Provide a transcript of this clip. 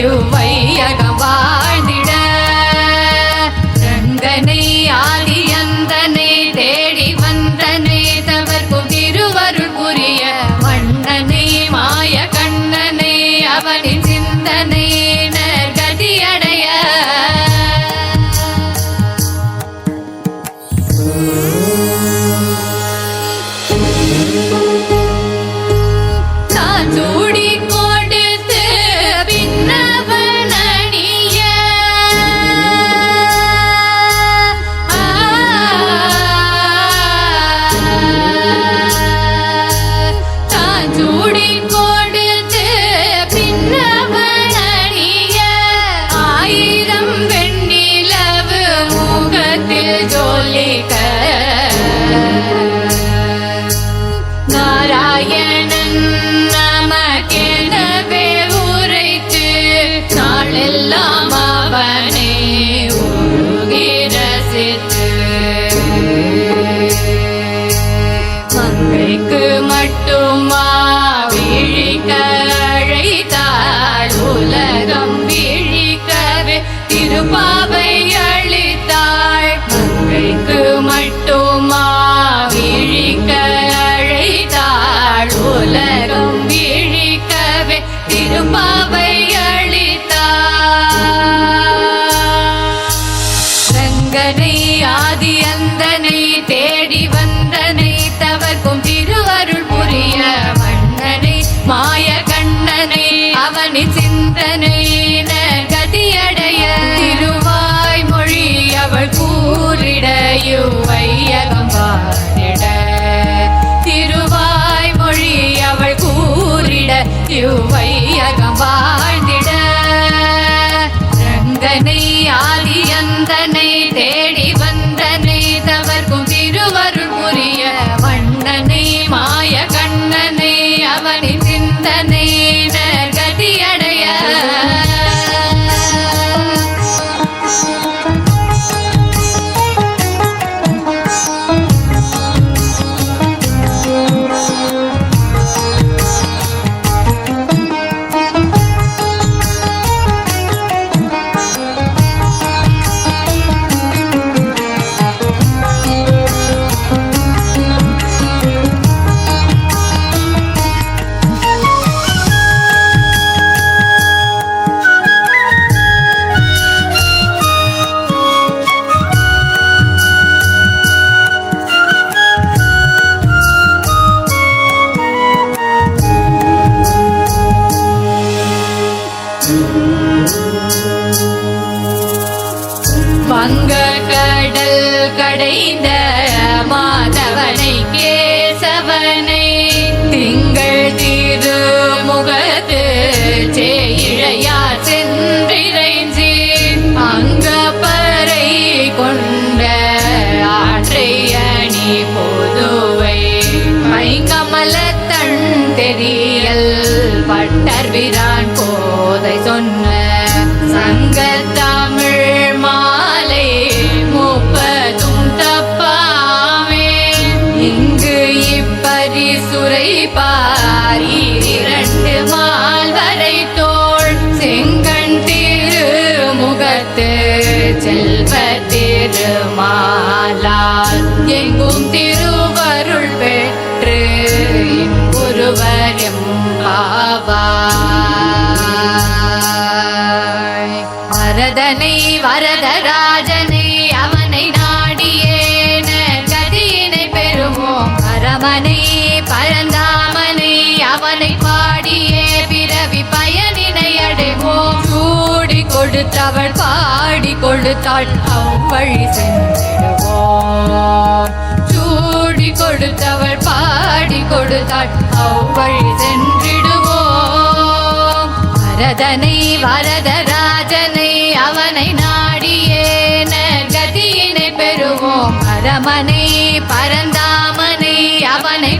இவ்வையகம் வாழ்ந்திட ரங்கனை ஆதியந்தனை தேடி வந்தனை தவர்க்கும் திருவருள் புரிய மன்னனை மாய கண்ணனை அவனின் சிந்தனை நற்கதியடைய சிந்தனை நற்கதியடைய திருவாய்மொழி அவள் கூறிட இவ்வையகம் வாழ்ந்திட திருவாய்மொழி அவள் கூறிட இவ்வையகம் வாழ்ந்திட ரங்கனை ஆதியந்தனை தேடி வந்தனை தவர்க்கும் திருவருள் புரிய வண்ணனை மாய கண்ணனை அவனின் சிந்தனை நற்கதியடைய வங்க கடல் கடைந்த மாதவனை கேசவனை திங்கள் திருமுகத்து சேயிழையார் சென்றிறைஞ்சி அங்க பறை கொண்ட ஆற்றை அணி பொதுவை மைங்கமலத்தன் தெரியல் பட்டர் விரான் கோதை சொன்ன சங்கத்தமிழ் மாலை முப்பதும் தப்பாமே இங்கு இப்பரிசுரை பாரிரண்டு மால்வரை தோள் செங்கண் திருமுகத்து செல்வ திருமாலால் எங்கும் திருவருள் பெற்று இன்புருவரும் வரதனை வரதராஜனை அவனை நாடியே நற்கதியினை பெறுவோம் பரமனை பரந்தாமனை அவனை பாடியே பிறவி பயனினை அடைவோம் சூடி கொடுத்தவள் பாடி கொடுத்தாள் அவ்வழி சென்றிடுவோம் சூடி கொடுத்தவள் பாடி கொடுத்தாள் அவ்வழி சென்றிடுவோம் வரதனை வரதராஜனை அவனை நாடியே நற்கதியினை பெறுவோம் பரமனை பரந்தாமனை அவனை